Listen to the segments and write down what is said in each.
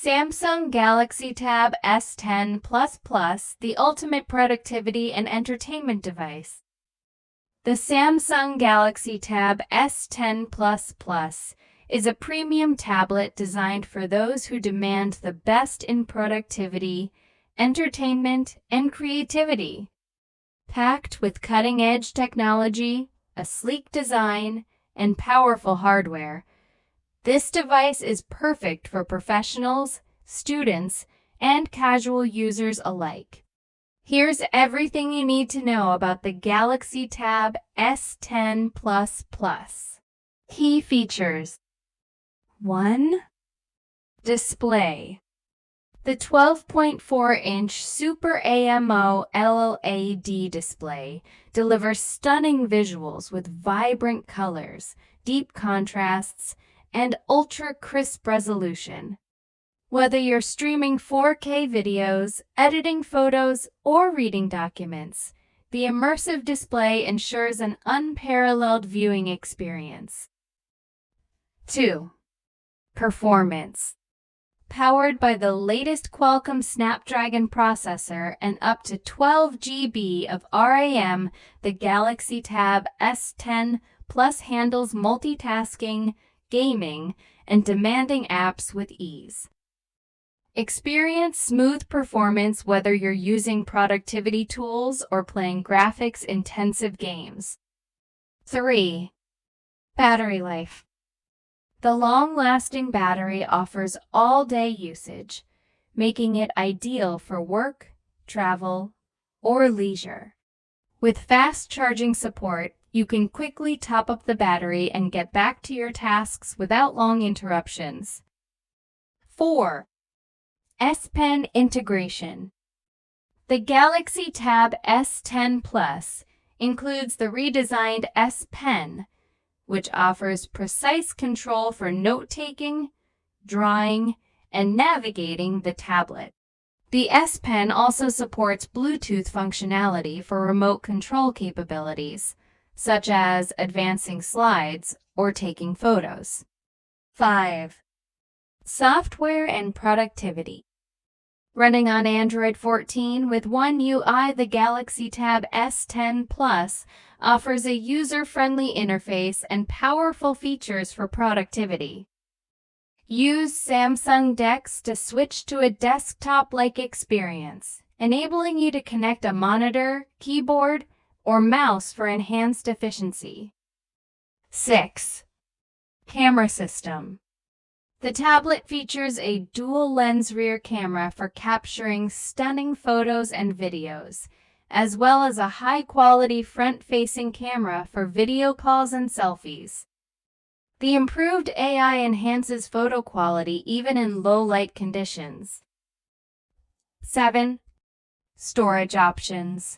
Samsung Galaxy Tab S10 Plus, the ultimate productivity and entertainment device. The Samsung Galaxy Tab S10 Plus is a premium tablet designed for those who demand the best in productivity, entertainment, and creativity. Packed with cutting-edge technology, a sleek design, and powerful hardware, this device is perfect for professionals, students, and casual users alike. Here's everything you need to know about the Galaxy Tab S10 Plus. Key features. 1. Display. The 12.4-inch Super AMOLED display delivers stunning visuals with vibrant colors, deep contrasts, and ultra-crisp resolution. Whether you're streaming 4K videos, editing photos, or reading documents, the immersive display ensures an unparalleled viewing experience. 2. Performance. Powered by the latest Qualcomm Snapdragon processor and up to 12 GB of RAM, the Galaxy Tab S10 Plus handles multitasking, gaming, and demanding apps with ease. Experience smooth performance whether you're using productivity tools or playing graphics-intensive games. 3. Battery life. The long-lasting battery offers all-day usage, making it ideal for work, travel, or leisure. With fast charging support, you can quickly top up the battery and get back to your tasks without long interruptions. 4. S Pen integration. The Galaxy Tab S10 Plus includes the redesigned S Pen, which offers precise control for note-taking, drawing, and navigating the tablet. The S Pen also supports Bluetooth functionality for remote control capabilities, such as advancing slides or taking photos. 5. Software and productivity. Running on Android 14 with One UI, the Galaxy Tab S10 Plus offers a user-friendly interface and powerful features for productivity. Use Samsung DeX to switch to a desktop-like experience, enabling you to connect a monitor, keyboard, or mouse for enhanced efficiency. 6. Camera system. The tablet features a dual-lens rear camera for capturing stunning photos and videos, as well as a high-quality front-facing camera for video calls and selfies. The improved AI enhances photo quality even in low-light conditions. 7. Storage options.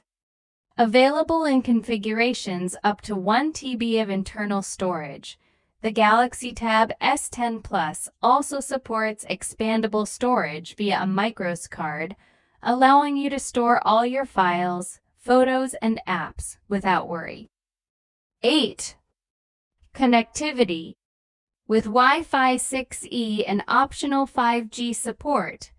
Available in configurations up to 1 TB of internal storage, the Galaxy Tab S10 Plus also supports expandable storage via a microSD card, allowing you to store all your files, photos, and apps without worry. 8. Connectivity. With Wi-Fi 6E and optional 5G support,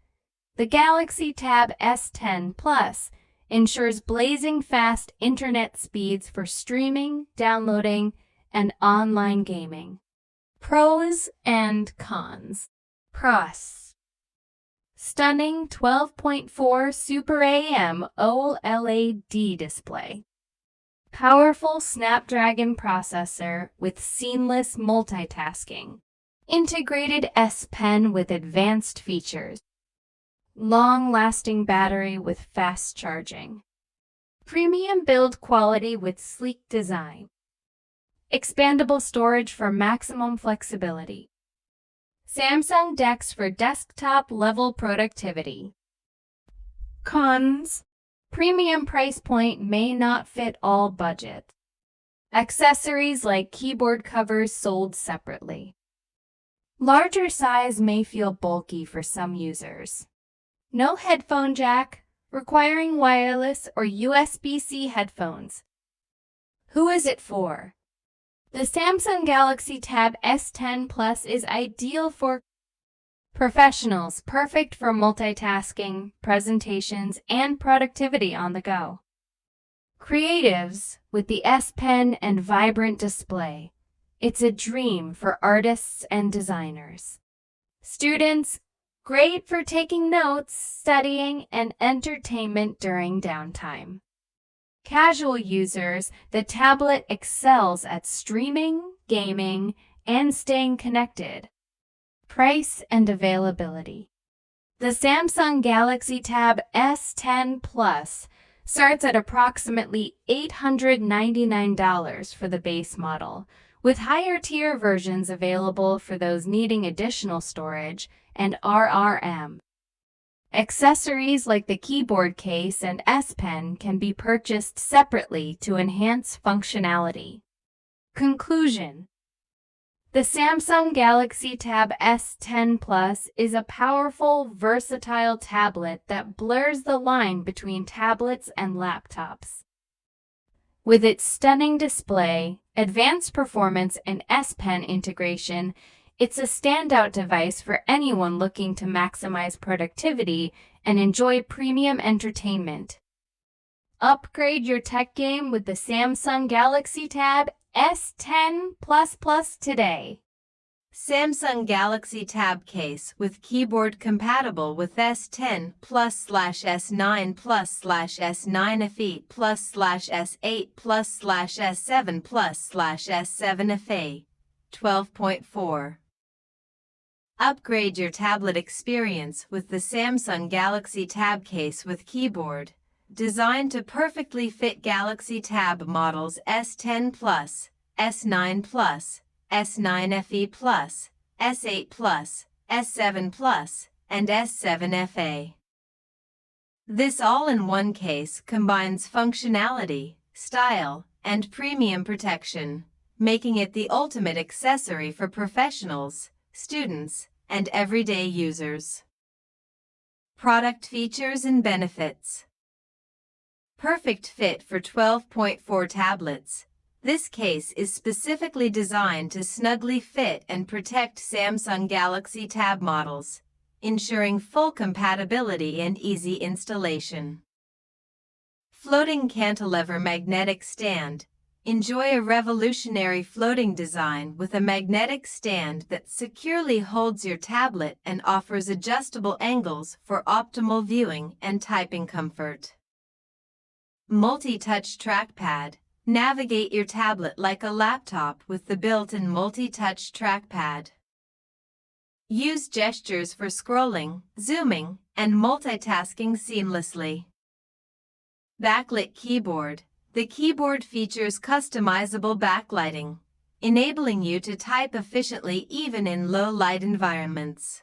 the Galaxy Tab S10 Plus ensures blazing fast internet speeds for streaming, downloading, and online gaming. Pros and cons. Pros. Stunning 12.4 Super AMOLED display. Powerful Snapdragon processor with seamless multitasking. Integrated S Pen with advanced features. Long-lasting battery with fast charging. Premium build quality with sleek design. Expandable storage for maximum flexibility. Samsung DeX for desktop-level productivity. Cons. Premium price point may not fit all budget. Accessories like keyboard covers sold separately. Larger size may feel bulky for some users. No headphone jack, requiring wireless or USB-C headphones. Who is it for? The Samsung Galaxy Tab S10 Plus is ideal for Professionals, perfect for multitasking, presentations, and productivity on the go. Creatives, with the S Pen and vibrant display. It's a dream for artists and designers. Students, great for taking notes, studying, and entertainment during downtime. Casual users, the tablet excels at streaming, gaming, and staying connected. Price and availability. The Samsung Galaxy Tab S10 Plus starts at approximately $899 for the base model, with higher tier versions available for those needing additional storage and RRM. Accessories like the keyboard case and S Pen can be purchased separately to enhance functionality. Conclusion. The Samsung Galaxy Tab S10 Plus is a powerful, versatile tablet that blurs the line between tablets and laptops. With its stunning display, advanced performance, and S Pen integration, it's a standout device for anyone looking to maximize productivity and enjoy premium entertainment. Upgrade your tech game with the Samsung Galaxy Tab S10 Plus today. Samsung Galaxy Tab case with keyboard compatible with S10 Plus/S9 Plus/S9 FE Plus/S8 Plus/S7 Plus/S7 FE 12.4. Upgrade your tablet experience with the Samsung Galaxy Tab case with keyboard, designed to perfectly fit Galaxy Tab models S10 Plus, S9 Plus, S9 FE Plus, S8 Plus, S7 Plus, and S7 FE. This all-in-one case combines functionality, style, and premium protection, making it the ultimate accessory for professionals, students, and everyday users. Product features and benefits. Perfect fit for 12.4 tablets. This case is specifically designed to snugly fit and protect Samsung Galaxy Tab models, ensuring full compatibility and easy installation. Floating cantilever magnetic stand. Enjoy a revolutionary floating design with a magnetic stand that securely holds your tablet and offers adjustable angles for optimal viewing and typing comfort. Multi-touch trackpad. Navigate your tablet like a laptop with the built-in multi-touch trackpad. Use gestures for scrolling, zooming, and multitasking seamlessly. Backlit keyboard. The keyboard features customizable backlighting, enabling you to type efficiently even in low-light environments.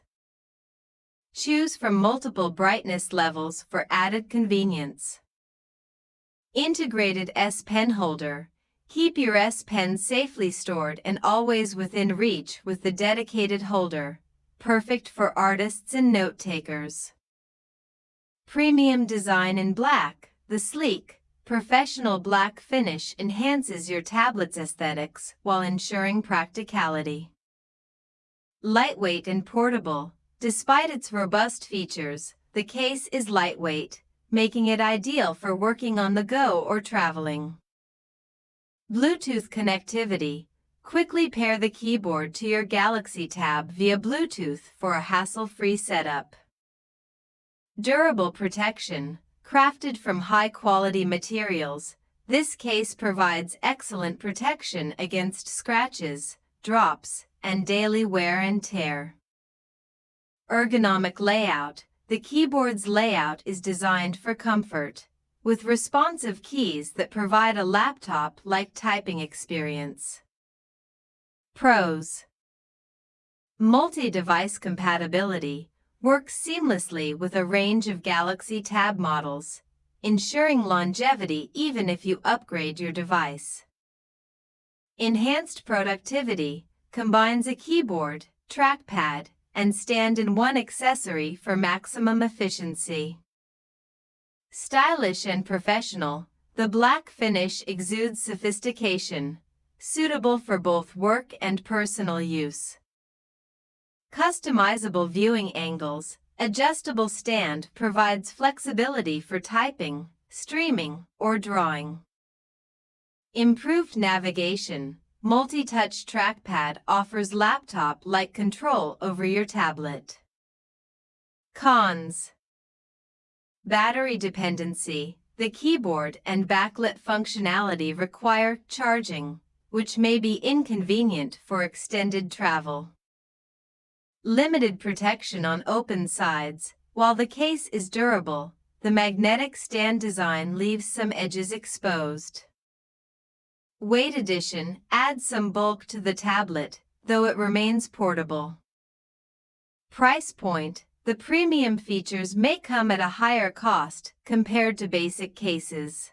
Choose from multiple brightness levels for added convenience. Integrated S Pen holder. Keep your S Pen safely stored and always within reach with the dedicated holder, perfect for artists and note-takers. Premium design in black. The sleek, professional black finish enhances your tablet's aesthetics while ensuring practicality. Lightweight and portable. Despite its robust features, the case is lightweight, making it ideal for working on the go or traveling. Bluetooth connectivity. Quickly pair the keyboard to your Galaxy Tab via Bluetooth for a hassle-free setup. Durable protection. Crafted from high-quality materials, this case provides excellent protection against scratches, drops, and daily wear and tear. Ergonomic layout. The keyboard's layout is designed for comfort, with responsive keys that provide a laptop-like typing experience. Pros. Multi-device compatibility. Works seamlessly with a range of Galaxy Tab models, ensuring longevity even if you upgrade your device. Enhanced productivity. Combines a keyboard, trackpad, and stand-in-one accessory for maximum efficiency. Stylish and professional. The black finish exudes sophistication, suitable for both work and personal use. Customizable viewing angles. Adjustable stand provides flexibility for typing, streaming, or drawing. Improved navigation. Multi-touch trackpad offers laptop-like control over your tablet. Cons. Battery dependency. The keyboard and backlit functionality require charging, which may be inconvenient for extended travel. Limited protection on open sides. While the case is durable, the magnetic stand design leaves some edges exposed. Weight addition adds some bulk to the tablet, though it remains portable. Price point. The premium features may come at a higher cost compared to basic cases.